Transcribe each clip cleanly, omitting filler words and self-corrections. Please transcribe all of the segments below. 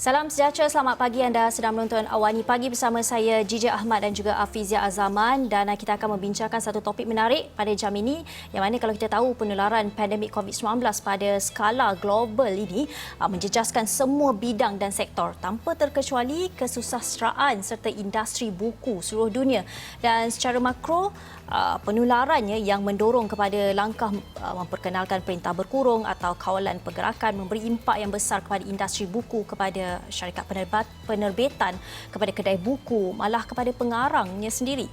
Salam sejahtera, selamat pagi. Anda sedang menonton Awani Pagi bersama saya Jija Ahmad dan juga Afizia Azaman, dan kita akan membincangkan satu topik menarik pada jam ini, yang mana kalau kita tahu penularan pandemik COVID-19 pada skala global ini menjejaskan semua bidang dan sektor tanpa terkecuali kesusasteraan serta industri buku seluruh dunia. Dan secara makro, penularannya yang mendorong kepada langkah memperkenalkan perintah berkurung atau kawalan pergerakan memberi impak yang besar kepada industri buku, kepada syarikat penerbitan, kepada kedai buku, malah kepada pengarangnya sendiri.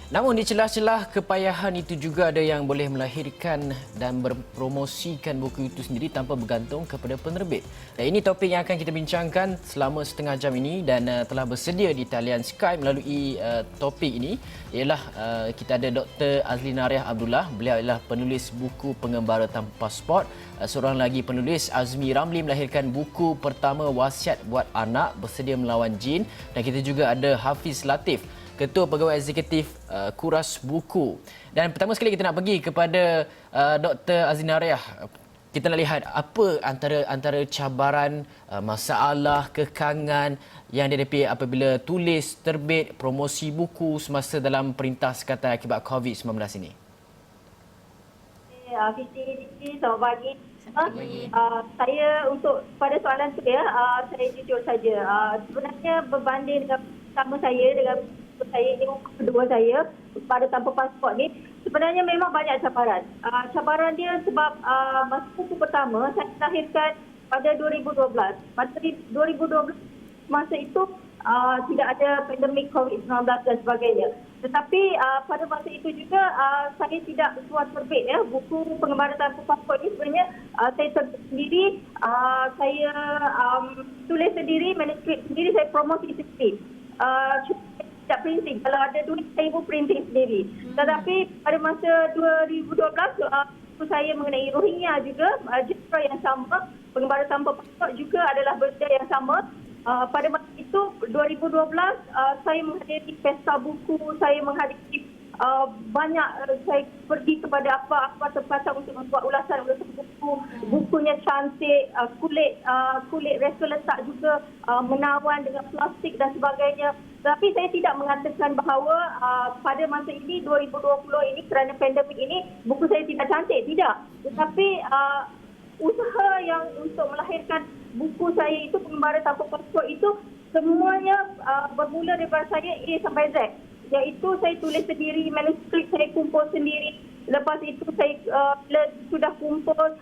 Namun di celah-celah kepayahan itu juga ada yang boleh melahirkan dan berpromosikan buku itu sendiri tanpa bergantung kepada penerbit. Dan ini topik yang akan kita bincangkan selama setengah jam ini, dan telah bersedia di talian Skype melalui topik ini ialah kita ada Dr. Azlina Ariah Abdullah. Beliau adalah penulis buku Pengembara Tanpa Pasport. Seorang lagi penulis, Azmi Ramli, melahirkan buku pertama Wasiat Buat Anak, Bersedia Melawan Jin. Dan kita juga ada Hafiz Latif, Ketua Pegawai Eksekutif Kuras Buku. Dan pertama sekali kita nak pergi kepada Dr. Azlina Ariah. Kita nak lihat apa antara cabaran, masalah, kekangan yang dihadapi apabila tulis, terbit, promosi buku semasa dalam perintah sekatan akibat COVID-19 ini. Fizi, selamat pagi. Saya untuk pada soalan tu saya jujur saja. Sebenarnya berbanding dengan sama saya dengan saya ini kedua saya pada tanpa pasport ni, sebenarnya memang banyak cabaran. Cabaran dia sebab masa buku pertama saya lahirkan pada 2012. Pada 2012 masa itu tidak ada pandemik COVID-19 dan sebagainya. Tetapi pada masa itu juga saya tidak buat terbit buku Pengembara Tanpa Pasport ini. Sebenarnya saya terbit sendiri, saya tulis sendiri, manuskrip sendiri, saya promosi sendiri. Tidak printing. Kalau ada duit, saya pun printing sendiri. Tetapi pada masa 2012, saya mengenai Rohingya juga, genre yang sama, Pengembara Tanpa Pasport juga adalah benda yang sama. Pada masa itu, 2012, saya menghadiri pesta buku, saya menghadiri banyak, saya pergi kepada apa-apa tempat untuk membuat ulasan buku. Bukunya cantik, kulit reka letak juga menawan dengan plastik dan sebagainya. Tapi saya tidak mengatakan bahawa pada masa ini, 2020 ini, kerana pandemik ini, buku saya tidak cantik. Tidak. Tetapi usaha yang untuk melahirkan buku saya itu, Pengembara Tanpa Pasport itu, semuanya bermula daripada saya A sampai Z. Iaitu saya tulis sendiri, manuskrip saya kumpul sendiri. Lepas itu saya bila sudah kumpul,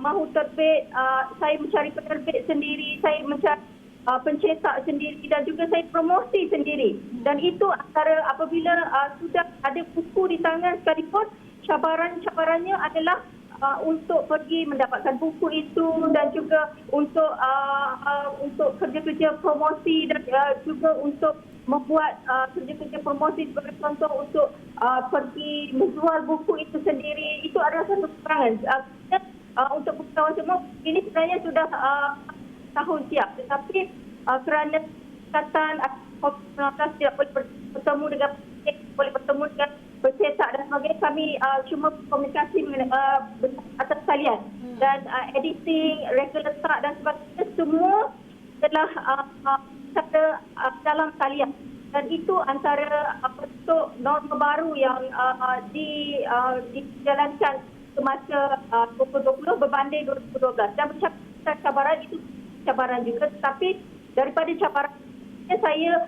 mahu terbit, saya mencari penerbit sendiri, saya mencari pencetak sendiri, dan juga saya promosi sendiri. Dan itu antara apabila sudah ada buku di tangan sekalipun, cabarannya adalah untuk pergi mendapatkan buku itu, dan juga untuk kerja-kerja promosi, dan juga untuk membuat kerja-kerja promosi sebagai contoh untuk pergi menjual buku itu sendiri. Itu adalah satu perangan. Untuk kawan semua, ini sebenarnya sudah tahun siap. Tetapi kerana ikatan COVID-19 tidak boleh bertemu dengan pencetak dan sebagainya, kami cuma komunikasi atas talian. Dan editing, reka letak dan sebagainya, semua telah dalam talian. Dan itu antara bentuk norma baru yang dijalankan semasa 2020 berbanding 2012. Dan bercakap cabaran itu cabaran juga, tetapi daripada cabaran saya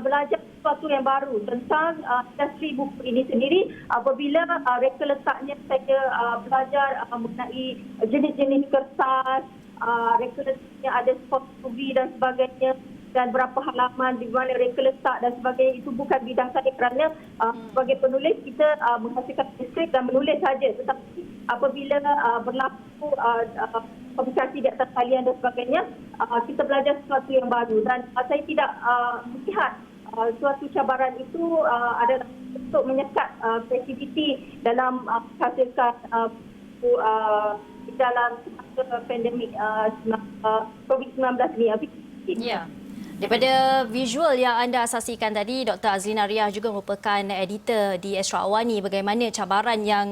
belajar sesuatu yang baru tentang industri buku ini sendiri. Apabila reka letaknya, saya belajar mengenai jenis-jenis kertas, reka letaknya ada spot movie dan sebagainya, dan berapa halaman, di mana reka letak dan sebagainya. Itu bukan bidang saya, kerana sebagai penulis kita menghasilkan skrip dan menulis saja. Tetapi apabila berlaku komunikasi di atas talian dan sebagainya, kita belajar sesuatu yang baru. Dan saya tidak melihat suatu cabaran itu adalah untuk menyekat kreativiti dalam menghasilkan dalam pandemik COVID-19 ini. Ya. Daripada visual yang anda saksikan tadi, Dr. Azlina Riah juga merupakan editor di Astro Awani. Bagaimana cabaran yang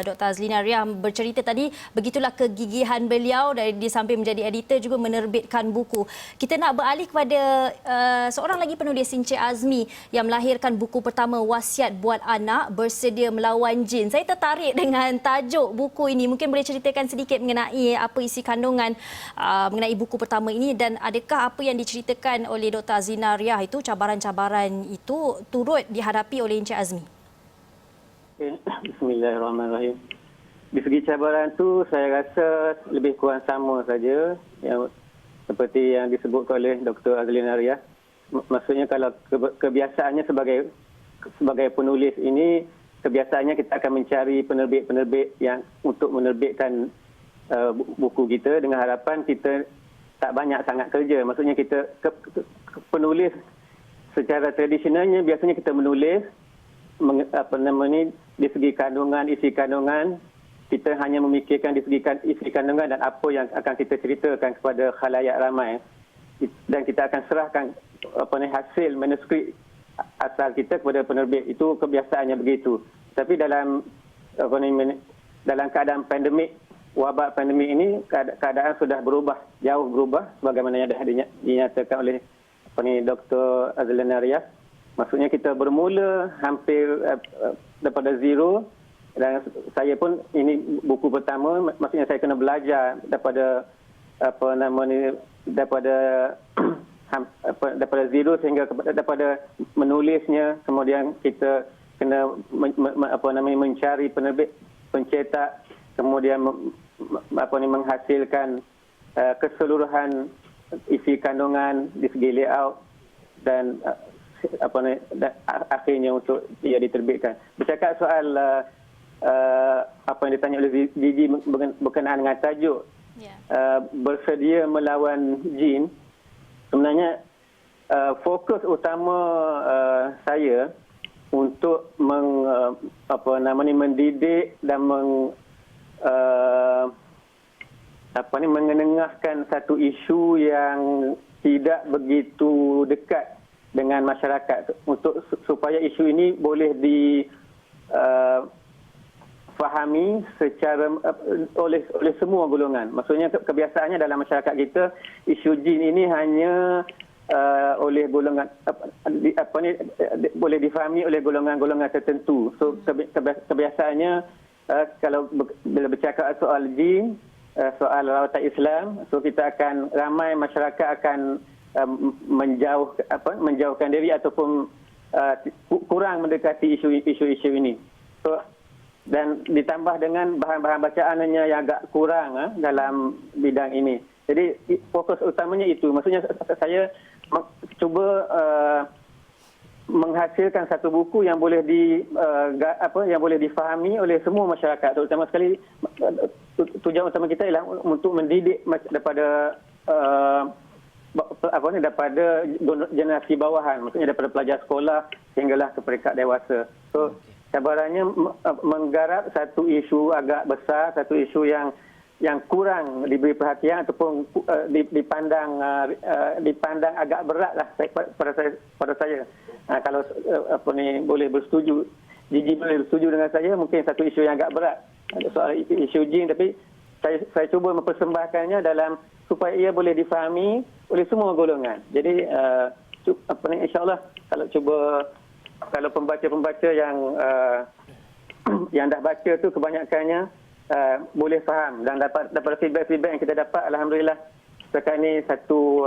Dr. Azlina Riah bercerita tadi, begitulah kegigihan beliau di samping menjadi editor juga menerbitkan buku. Kita nak beralih kepada seorang lagi penulis, Encik Azmi, yang melahirkan buku pertama, Wasiat Buat Anak, Bersedia Melawan Jin. Saya tertarik dengan tajuk buku ini. Mungkin boleh ceritakan sedikit mengenai apa isi kandungan mengenai buku pertama ini, dan adakah apa yang diceritakan oleh Dr. Azlina Riah itu, cabaran-cabaran itu turut dihadapi oleh Encik Azmi? Bismillahirrahmanirrahim. Di segi cabaran tu saya rasa lebih kurang sama saja yang seperti yang disebut oleh Dr. Azlina Riah. Maksudnya kalau kebiasaannya sebagai penulis ini, kebiasaannya kita akan mencari penerbit-penerbit yang untuk menerbitkan buku kita dengan harapan kita tak banyak sangat kerja. Maksudnya kita penulis secara tradisionalnya biasanya kita menulis di segi kandungan, isi kandungan, kita hanya memikirkan di segi isi kandungan dan apa yang akan kita ceritakan kepada khalayak ramai, dan kita akan serahkan hasil manuskrip asal kita kepada penerbit. Itu kebiasaannya begitu. Tapi dalam keadaan pandemik, wabak pandemik ini, keadaan sudah jauh berubah sebagaimana yang dah dinyatakan oleh Dr. Azlina Riah. Maksudnya kita bermula hampir daripada zero, dan saya pun ini buku pertama, maksudnya saya kena belajar daripada daripada zero sehingga daripada menulisnya, kemudian kita kena mencari penerbit, pencetak, kemudian menghasilkan keseluruhan isi kandungan di segi layout, dan akhirnya untuk ia diterbitkan. Bercakap soal apa yang ditanya oleh Gigi berkenaan dengan tajuk Bersedia Melawan Jin, sebenarnya fokus utama saya untuk mendidik dan mengenengahkan satu isu yang tidak begitu dekat dengan masyarakat, untuk supaya isu ini boleh difahami secara oleh semua golongan. Maksudnya kebiasaannya dalam masyarakat kita, isu jin ini hanya oleh golongan boleh difahami oleh golongan-golongan tertentu. So kebiasaannya kalau bila bercakap soal jin, soal rawatan Islam, so kita akan ramai masyarakat akan menjauhkan diri ataupun kurang mendekati isu-isu ini. So, dan ditambah dengan bahan-bahan bacaannya yang agak kurang dalam bidang ini. Jadi fokus utamanya itu. Maksudnya saya cuba menghasilkan satu buku yang boleh difahami oleh semua masyarakat, terutama sekali tujuan utama kita ialah untuk mendidik daripada daripada generasi bawahan, maksudnya daripada pelajar sekolah sehinggalah ke peringkat dewasa. So cabarannya menggarap satu isu agak besar, satu isu yang kurang diberi perhatian ataupun dipandang agak berat lah pada saya. Kalau boleh bersetuju, Gigi boleh bersetuju dengan saya, mungkin satu isu yang agak berat soal isu jin, tapi saya cuba mempersembahkannya dalam supaya ia boleh difahami oleh semua golongan. Jadi insya-Allah kalau pembaca-pembaca yang dah baca tu kebanyakannya boleh faham, dan dapat feedback yang kita dapat, alhamdulillah setakat ini satu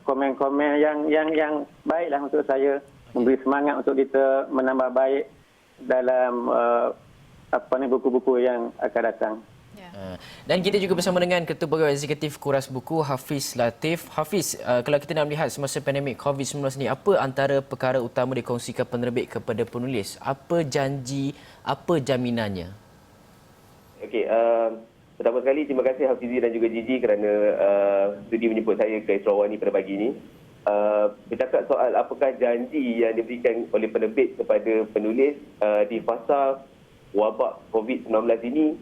komen-komen yang baiklah untuk saya, memberi semangat untuk kita menambah baik dalam buku-buku yang akan datang. Dan kita juga bersama dengan Ketua Pegawai Eksekutif Kuras Buku, Hafiz Latif. Hafiz, kalau kita nak melihat semasa pandemik COVID-19 ni, apa antara perkara utama dikongsikan penerbit kepada penulis? Apa janji, apa jaminannya? Okey, pertama sekali terima kasih Hafizi dan juga Gigi kerana sudi menjemput saya ke Astro Awani pada pagi ini. Bercakap soal apakah janji yang diberikan oleh penerbit kepada penulis di fasa wabak COVID-19 ini,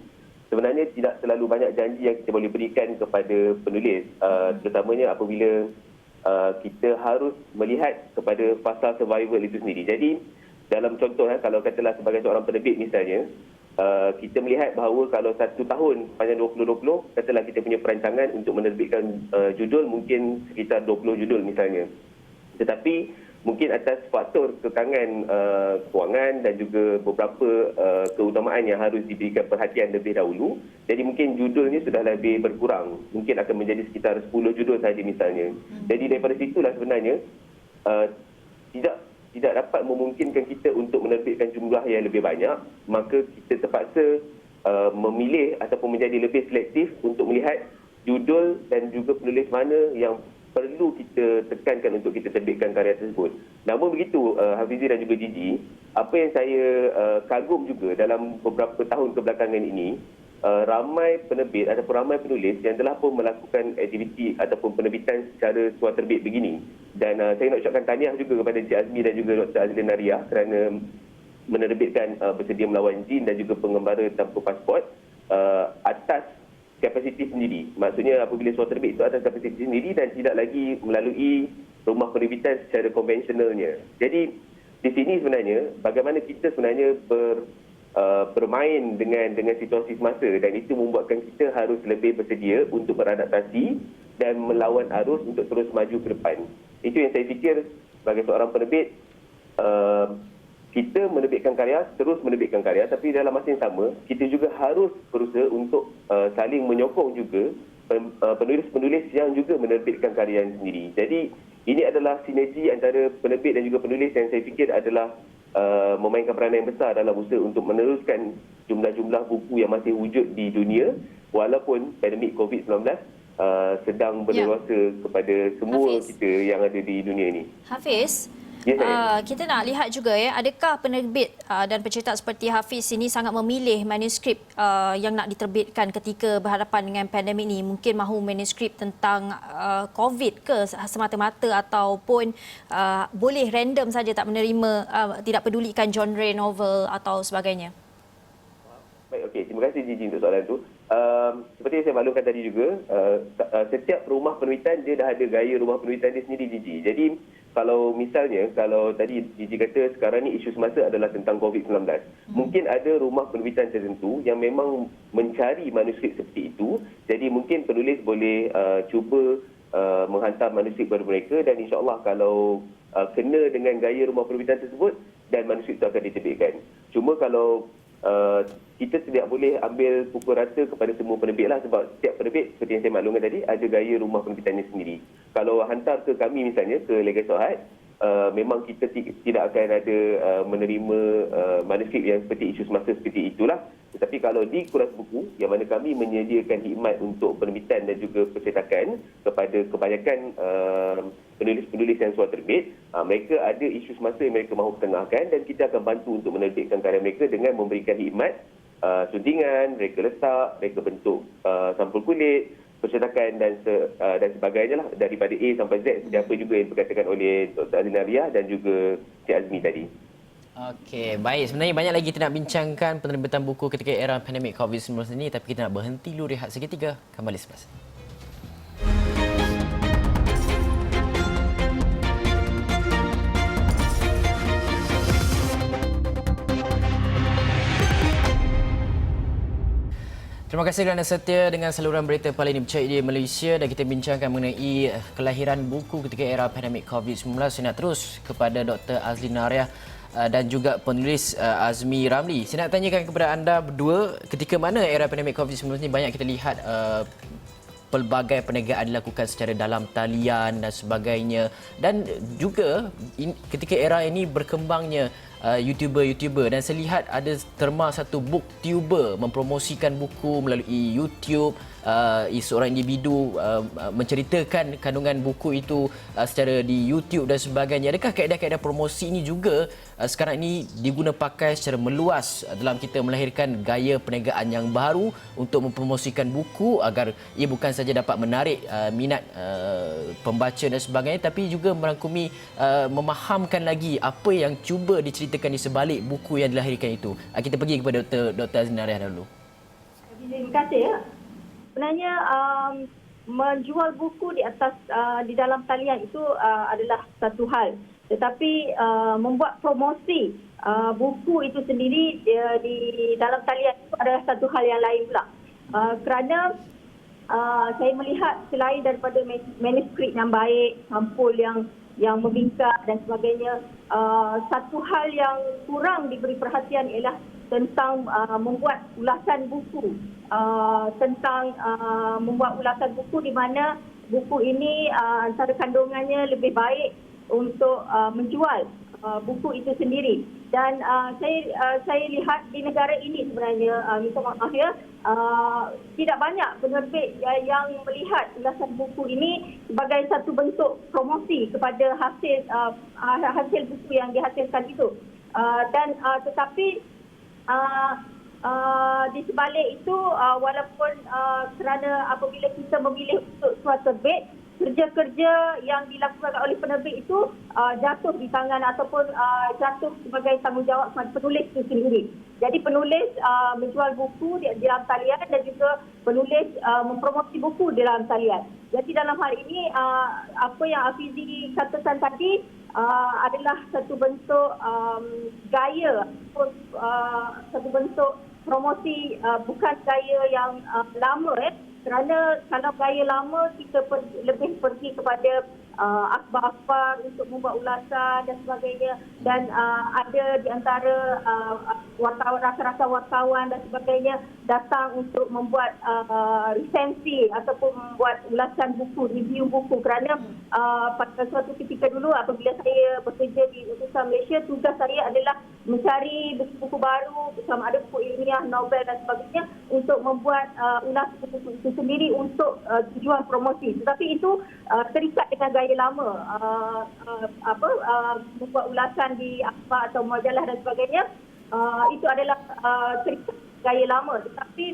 sebenarnya tidak terlalu banyak janji yang kita boleh berikan kepada penulis, terutamanya apabila kita harus melihat kepada fasa survival itu sendiri. Jadi dalam contoh, kalau katalah sebagai seorang penerbit misalnya, kita melihat bahawa kalau 1 tahun sepanjang 2020, katalah kita punya perancangan untuk menerbitkan judul mungkin sekitar 20 judul misalnya. Tetapi mungkin atas faktor kekangan kewangan dan juga beberapa keutamaan yang harus diberikan perhatian lebih dahulu, jadi mungkin judulnya sudah lebih berkurang. Mungkin akan menjadi sekitar 10 judul saja misalnya. Jadi daripada situlah sebenarnya tidak dapat memungkinkan kita untuk menerbitkan jumlah yang lebih banyak, maka kita terpaksa memilih ataupun menjadi lebih selektif untuk melihat judul dan juga penulis mana yang perlu kita tekankan untuk kita terbitkan karya tersebut. Namun begitu, Hafizi dan juga Gigi, apa yang saya kagum juga dalam beberapa tahun kebelakangan ini, ramai penerbit ataupun ramai penulis yang telah pun melakukan aktiviti ataupun penerbitan secara suara terbit begini. Dan saya nak ucapkan tahniah juga kepada Encik Azmi dan juga Dr. Azlin Nariah kerana menerbitkan Bersedia Melawan Jin dan juga Pengembara Tanpa Pasport atas kapasiti sendiri. Maksudnya apabila suara terbit itu atas kapasiti sendiri dan tidak lagi melalui rumah penerbitan secara konvensionalnya. Jadi di sini sebenarnya bagaimana kita sebenarnya bermain dengan situasi semasa, dan itu membuatkan kita harus lebih bersedia untuk beradaptasi dan melawan arus untuk terus maju ke depan. Itu yang saya fikir sebagai seorang penerbit, kita menerbitkan karya, terus menerbitkan karya, tapi dalam masa yang sama kita juga harus berusaha untuk saling menyokong juga penulis-penulis yang juga menerbitkan karya sendiri. Jadi ini adalah sinergi antara penerbit dan juga penulis yang saya fikir adalah memainkan peranan yang besar dalam usaha untuk meneruskan jumlah-jumlah buku yang masih wujud di dunia walaupun pandemik COVID-19 sedang berleluasa kepada semua Hafiz, kita yang ada di dunia ini. Hafiz, Ya, saya. kita nak lihat juga adakah penerbit dan pencetak seperti Hafiz ini sangat memilih manuskrip yang nak diterbitkan ketika berhadapan dengan pandemik ini? Mungkin mahu manuskrip tentang COVID ke semata-mata, ataupun boleh random saja, tak menerima, tidak pedulikan genre novel atau sebagainya? Baik, okey. Terima kasih Gigi untuk soalan itu. Seperti yang saya maklumkan tadi juga, setiap rumah penerbitan dia dah ada gaya rumah penerbitan dia sendiri, Gigi. Jadi kalau misalnya, kalau tadi Gigi kata sekarang ni isu semasa adalah tentang COVID-19. Mungkin ada rumah penerbitan tertentu yang memang mencari manuskrip seperti itu. Jadi mungkin penulis boleh cuba menghantar manuskrip kepada mereka, dan insya-Allah kalau kena dengan gaya rumah penerbitan tersebut, dan manuskrip itu akan diterbitkan. Cuma kalau kita tidak boleh ambil pukul rata kepada semua penerbit lah, sebab setiap penerbit seperti yang saya maklumkan tadi ada gaya rumah penerbitannya sendiri. Kalau hantar ke kami misalnya, ke Legacy Sohat, memang kita tidak akan ada menerima manuskrip yang seperti isu semasa seperti itulah. Tetapi kalau di Kuras Buku, yang mana kami menyediakan khidmat untuk penerbitan dan juga percetakan kepada kebanyakan penulis-penulis yang suara terbit, mereka ada isu semasa yang mereka mahu ketengahkan, dan kita akan bantu untuk menerbitkan karya mereka dengan memberikan khidmat suntingan, mereka letak, mereka bentuk sampul kulit, percetakan dan sebagainya lah, daripada A sampai Z, seperti apa juga yang berkatakan oleh Dr. Azlin Nariah dan juga Cik Azmi tadi. Okey, baik. Sebenarnya banyak lagi kita nak bincangkan penerbitan buku ketika era pandemik COVID-19 ini, tapi kita nak berhenti dulu, rehat seketika. Kembali selepas. Terima kasih kerana setia dengan saluran berita paling dipercayai di Malaysia, dan kita bincangkan mengenai kelahiran buku ketika era pandemik COVID-19. Saya nak terus kepada Dr. Azlin Nariah dan juga penulis Azmi Ramli. Saya nak tanyakan kepada anda berdua, ketika mana era pandemik COVID-19 ini banyak kita lihat pelbagai perniagaan dilakukan secara dalam talian dan sebagainya, dan juga ketika era ini berkembangnya YouTuber, dan saya lihat ada terma satu booktuber mempromosikan buku melalui YouTube. Seorang individu menceritakan kandungan buku itu secara di YouTube dan sebagainya. Adakah kaedah-kaedah promosi ini juga sekarang ini diguna pakai secara meluas dalam kita melahirkan gaya perniagaan yang baru untuk mempromosikan buku agar ia bukan saja dapat menarik minat pembaca dan sebagainya, tapi juga merangkumi memahamkan lagi apa yang cuba diceritakan di sebalik buku yang dilahirkan itu. Kita pergi kepada Dr. Azlin Nariah dulu. Terima kasih. Sebenarnya menjual buku di dalam talian itu adalah satu hal. Tetapi membuat promosi buku itu sendiri di dalam talian itu adalah satu hal yang lain pula. Kerana saya melihat selain daripada manuskrip yang baik, sampul yang membingkai dan sebagainya, satu hal yang kurang diberi perhatian ialah tentang membuat ulasan buku. Tentang membuat ulasan buku di mana buku ini antara kandungannya lebih baik untuk menjual buku itu sendiri. Dan saya lihat di negara ini sebenarnya, minta maaf ya, tidak banyak penerbit yang melihat ulasan buku ini sebagai satu bentuk promosi kepada hasil buku yang dihasilkan itu. Tetapi di sebalik itu, walaupun kerana apabila kita memilih untuk suatu terbit, kerja-kerja yang dilakukan oleh penerbit itu jatuh di tangan ataupun jatuh sebagai tanggungjawab penulis itu sendiri. Jadi penulis menjual buku di dalam talian dan juga penulis mempromosi buku di dalam talian. Jadi dalam hal ini apa yang Hafizi katakan tadi adalah satu bentuk gaya, satu bentuk promosi, bukan gaya yang lama. Kerana kalau gaya lama kita lebih pergi kepada akhbar-akhbar untuk membuat ulasan dan sebagainya, dan ada di antara wartawan, rasa-rasa wartawan dan sebagainya datang untuk membuat resensi ataupun membuat ulasan buku, review buku. Kerana pada suatu ketika dulu apabila saya bekerja di Utusan Malaysia, tugas saya adalah mencari buku-buku baru, sama ada buku ilmiah, novel dan sebagainya, untuk membuat ulasan buku itu sendiri untuk tujuan promosi. Tetapi itu terikat dengan gaya lama, membuat ulasan di akhbar atau majalah dan sebagainya, itu adalah terikat gaya lama. Tetapi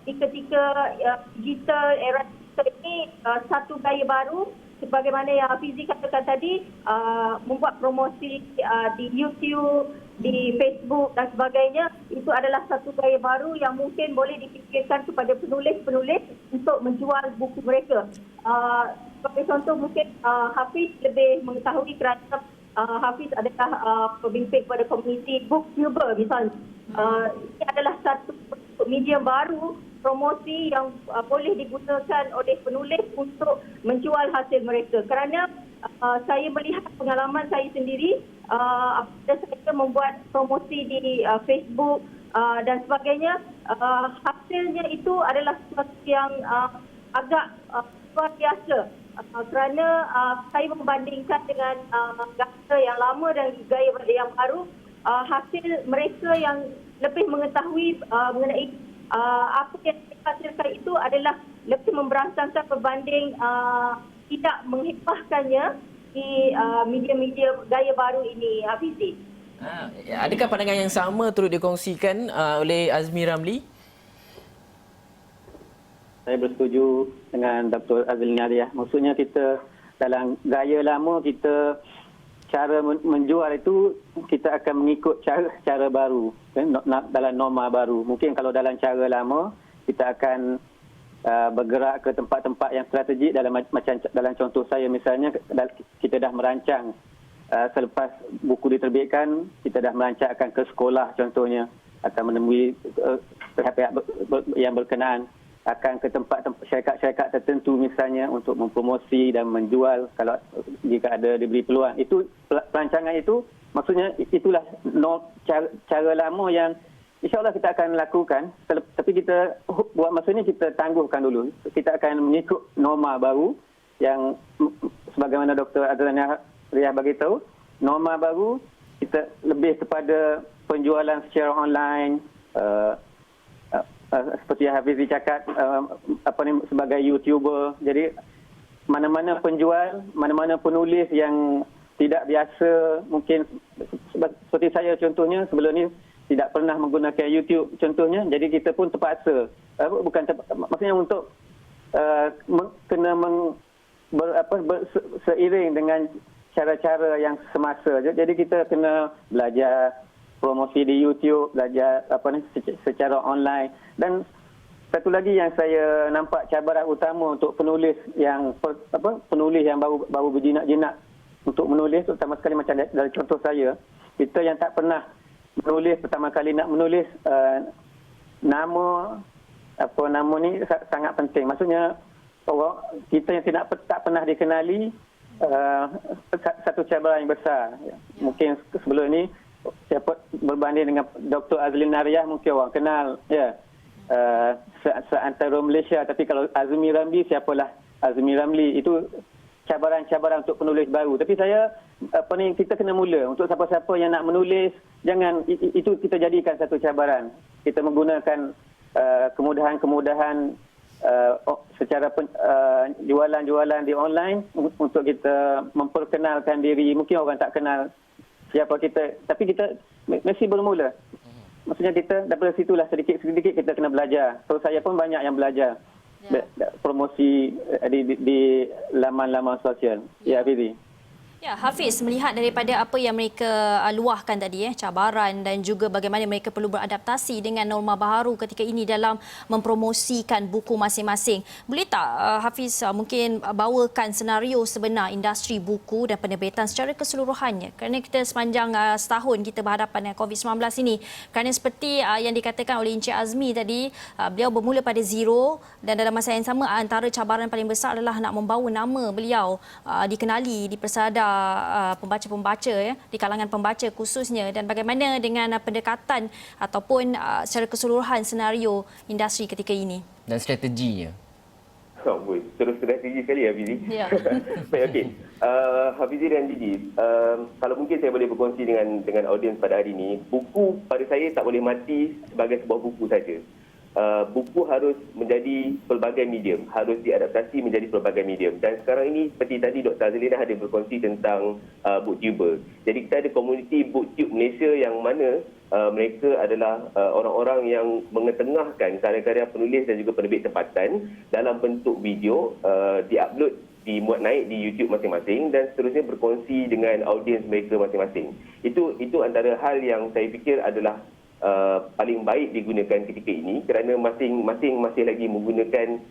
di ketika digital era ini, satu gaya baru sebagaimana yang Hafizi katakan tadi, membuat promosi di YouTube, di Facebook dan sebagainya, itu adalah satu gaya baru yang mungkin boleh dipikirkan kepada penulis-penulis untuk menjual buku mereka. Sebagai contoh, mungkin Hafiz lebih mengetahui kerana Hafiz adalah pemimpin kepada komuniti booktuber misalnya. Ini adalah satu medium baru promosi yang boleh digunakan oleh penulis untuk menjual hasil mereka. Kerana saya melihat pengalaman saya sendiri, apabila saya membuat promosi di Facebook dan sebagainya, hasilnya itu adalah sesuatu yang agak luar biasa. Kerana saya membandingkan dengan gaya yang lama dan gaya yang baru, hasil mereka yang lebih mengetahui mengenai apa yang dihasilkan itu adalah lebih memberangsangkan berbanding tidak menghibahkannya di media-media gaya baru ini, Hafizi. Adakah pandangan yang sama turut dikongsikan oleh Azmi Ramli? Saya bersetuju dengan Dr. Azli Nariah. Maksudnya kita dalam gaya lama, kita cara menjual itu kita akan mengikut cara baru, dalam norma baru. Mungkin kalau dalam cara lama kita akan bergerak ke tempat-tempat yang strategik, macam dalam contoh saya misalnya, kita dah merancang selepas buku diterbitkan, kita dah merancangkan ke sekolah contohnya, akan menemui pihak-pihak yang berkenaan, akan ke tempat-tempat syarikat-syarikat tertentu misalnya untuk mempromosi dan menjual kalau jika ada diberi peluang. Itu perancangan itu, maksudnya itulah cara lama yang insya-Allah kita akan lakukan, tapi kita buat maksudnya kita tangguhkan dulu. Kita akan mengikut norma baru yang sebagaimana Dr. Azrana Riah bagi tahu, norma baru kita lebih kepada penjualan secara online, seperti yang Hafizi cakap, sebagai YouTuber. Jadi mana-mana penjual, mana-mana penulis yang tidak biasa, mungkin seperti saya contohnya sebelum ni tidak pernah menggunakan YouTube contohnya, jadi kita pun terpaksa, maksudnya untuk kena seiring dengan cara-cara yang semasa. Jadi kita kena belajar promosi di YouTube, belajar secara online, dan satu lagi yang saya nampak cabaran utama untuk penulis yang baru berjinak-jinak untuk menulis, terutama sekali macam dari contoh saya, kita yang tak pernah menulis, pertama kali nak menulis, nama ni sangat penting. Maksudnya kita yang tak pernah dikenali, satu cabaran yang besar. Mungkin sebelum ni siapa berbanding dengan Dr. Azlin Nariah, mungkin orang kenal, ya. Seantara Malaysia, tapi kalau Azmi Ramli, siapalah Azmi Ramli, itu cabaran-cabaran untuk penulis baru. Tapi kita kena mula untuk siapa-siapa yang nak menulis, jangan itu kita jadikan satu cabaran. Kita menggunakan kemudahan-kemudahan secara jualan-jualan di online untuk kita memperkenalkan diri. Mungkin orang tak kenal siapa kita, tapi kita mesti bermula. Maksudnya kita daripada situlah sedikit-sedikit kita kena belajar. So saya pun banyak yang belajar promosi di laman-laman sosial. Ya, Fizi. Ya, Hafiz, melihat daripada apa yang mereka luahkan tadi, cabaran dan juga bagaimana mereka perlu beradaptasi dengan norma baharu ketika ini dalam mempromosikan buku masing-masing. Boleh tak Hafiz mungkin bawakan senario sebenar industri buku dan penerbitan secara keseluruhannya? Kerana kita sepanjang setahun kita berhadapan dengan COVID-19 ini. Kerana seperti yang dikatakan oleh Encik Azmi tadi, beliau bermula pada zero dan dalam masa yang sama antara cabaran paling besar adalah nak membawa nama beliau dikenali, dipersadar pembaca-pembaca di kalangan pembaca khususnya, dan bagaimana dengan pendekatan ataupun secara keseluruhan senario industri ketika ini dan strateginya. Terus strategi sekali Hafizi. Ya. Baik, okey. Hafizi dan Gigi, kalau mungkin saya boleh berkongsi dengan audiens pada hari ini, buku pada saya tak boleh mati sebagai sebuah buku saja. Buku harus menjadi pelbagai medium, harus diadaptasi menjadi pelbagai medium. Dan sekarang ini seperti tadi Dr. Azlina ada berkongsi tentang booktuber. Jadi kita ada komuniti booktube Malaysia yang mana mereka adalah orang-orang yang mengetengahkan karya-karya penulis dan juga penerbit tempatan dalam bentuk video, diupload, dimuat naik di YouTube masing-masing dan seterusnya berkongsi dengan audiens mereka masing-masing. Itu antara hal yang saya fikir adalah paling baik digunakan ketika ini kerana masing-masing masih lagi menggunakan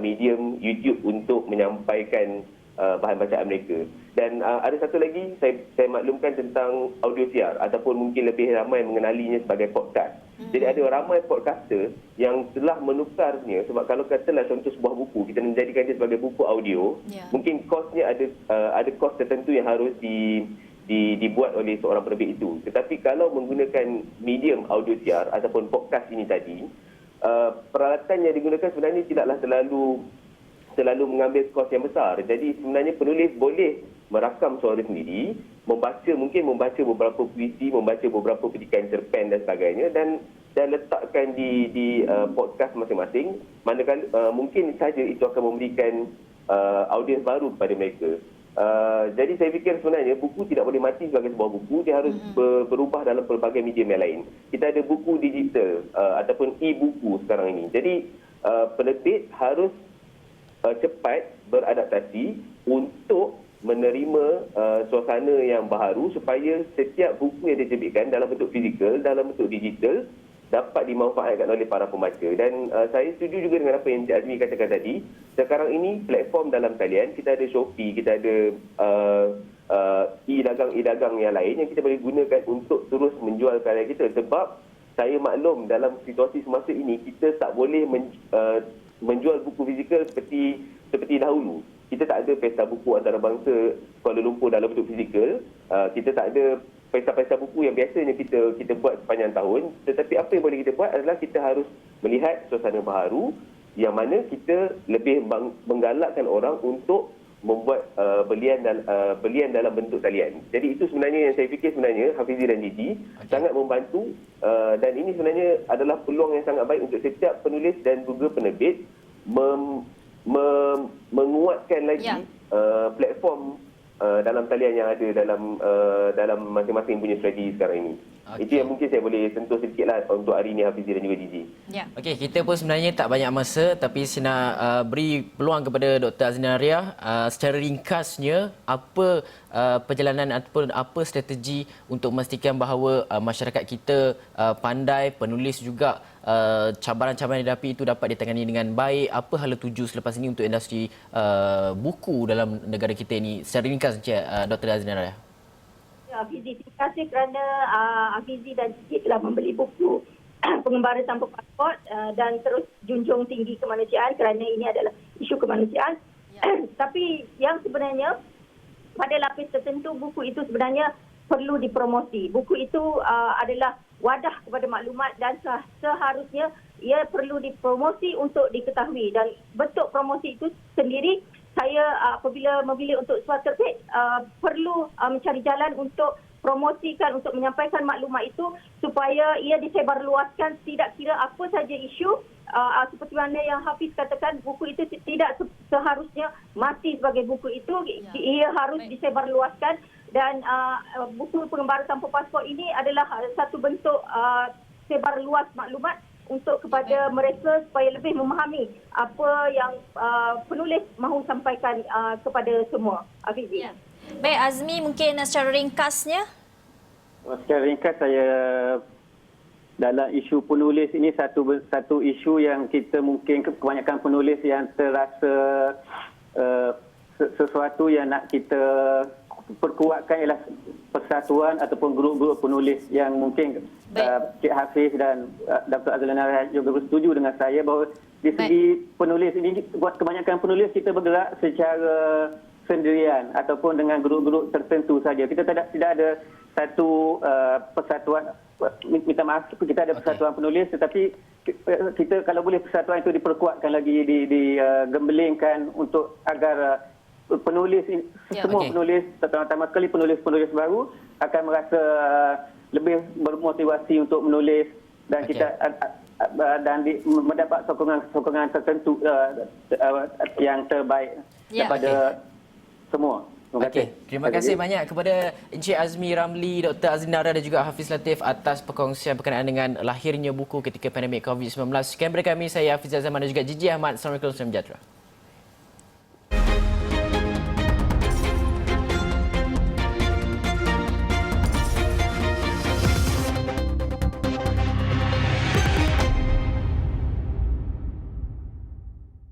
medium YouTube untuk menyampaikan bahan bacaan mereka. Dan ada satu lagi saya maklumkan tentang audio siar ataupun mungkin lebih ramai mengenalinya sebagai podcast. Jadi ada ramai podcaster yang telah menukarnya, sebab kalau katalah contoh sebuah buku kita menjadikan dia sebagai buku audio, mungkin kosnya ada kos tertentu yang harus dibuat oleh seorang penerbit itu. Tetapi kalau menggunakan medium audio siar ataupun podcast ini tadi, peralatan yang digunakan sebenarnya tidaklah terlalu mengambil kos yang besar. Jadi sebenarnya penulis boleh merakam suara sendiri, mungkin membaca beberapa puisi, membaca beberapa petikan cerpen dan sebagainya dan letakkan di podcast masing-masing. Manakala mungkin saja itu akan memberikan audiens baru kepada mereka. Jadi saya fikir sebenarnya buku tidak boleh mati sebagai sebuah buku, dia harus berubah dalam pelbagai medium yang lain. Kita ada buku digital ataupun e-buku sekarang ini. Jadi penerbit harus cepat beradaptasi untuk menerima suasana yang baharu supaya setiap buku yang diterbitkan dalam bentuk fizikal, dalam bentuk digital dapat dimanfaatkan oleh para pembaca. Dan saya setuju juga dengan apa yang Encik Azmi katakan tadi. Sekarang ini platform dalam talian, kita ada Shopee, kita ada e-dagang yang lain yang kita boleh gunakan untuk terus menjual karya kita. Sebab saya maklum dalam situasi semasa ini kita tak boleh menjual buku fizikal seperti dahulu. Kita tak ada pesta buku antarabangsa Kuala Lumpur dalam bentuk fizikal. Kita tak ada pesta-pesta buku yang biasanya kita buat sepanjang tahun. Tetapi apa yang boleh kita buat adalah kita harus melihat suasana baharu yang mana kita lebih menggalakkan orang untuk membuat belian dalam bentuk talian. Jadi itu sebenarnya yang saya fikir sebenarnya Hafizi dan Gigi sangat membantu dan ini sebenarnya adalah peluang yang sangat baik untuk setiap penulis dan juga penerbit menguatkan lagi platform dalam talian yang ada dalam masing-masing punya strategi sekarang ini. Itu yang mungkin saya boleh sentuh sedikitlah untuk hari ini Hafizi dan juga Gigi. Okey, kita pun sebenarnya tak banyak masa tapi saya nak beri peluang kepada Dr. Azlina Nariah secara ringkasnya apa perjalanan ataupun apa strategi untuk memastikan bahawa masyarakat kita pandai, penulis juga cabaran-cabaran yang dihadapi itu dapat ditangani dengan baik. Apa hala tuju selepas ini untuk industri buku dalam negara kita ini? Secara ringkas Dr. Azinara. Hafizi, terima kasih kerana Hafizi dan Cik telah membeli buku Pengembara Tanpa Pasport dan terus junjung tinggi kemanusiaan kerana ini adalah isu kemanusiaan. Tapi yang sebenarnya pada lapis tertentu buku itu sebenarnya perlu dipromosi. Buku itu adalah wadah kepada maklumat dan seharusnya ia perlu dipromosi untuk diketahui, dan bentuk promosi itu sendiri saya apabila memilih untuk suatu terbit perlu mencari jalan untuk promosikan, untuk menyampaikan maklumat itu supaya ia disebarluaskan, tidak kira apa saja isu. Seperti mana yang Hafiz katakan, buku itu tidak seharusnya mati sebagai buku itu, ia harus disebarluaskan, dan buku Pengembara Tanpa Pasport ini adalah satu bentuk sebar luas maklumat untuk kepada mereka supaya lebih memahami apa yang penulis mahu sampaikan kepada semua. Hafizi. Ya. Baik, Azmi, mungkin secara ringkasnya. Secara ringkas, saya dalam isu penulis ini satu isu yang kita mungkin kebanyakan penulis yang terasa sesuatu yang nak kita perkuatkan ialah persatuan ataupun grup-grup penulis yang mungkin Cik Hafiz dan Dr. Azinara juga bersetuju dengan saya bahawa di segi penulis ini, buat kebanyakan penulis kita bergerak secara sendirian ataupun dengan grup-grup tertentu saja. Kita tidak ada satu persatuan, minta maaf, kita ada persatuan penulis, tetapi kita kalau boleh persatuan itu diperkuatkan lagi, digembelingkan untuk agar penulis, semua penulis, terutama sekali penulis-penulis baru akan merasa lebih bermotivasi untuk menulis, dan kita mendapat sokongan tertentu yang terbaik daripada semua. Terima kasih banyak kepada Encik Azmi Ramli, Dr. Azinara dan juga Hafiz Latif atas perkongsian berkenaan dengan lahirnya buku ketika pandemik COVID-19. Sekian daripada kami, saya Hafiz Azaman dan juga Gigi Ahmad. Assalamualaikum warahmatullahi wabarakatuh.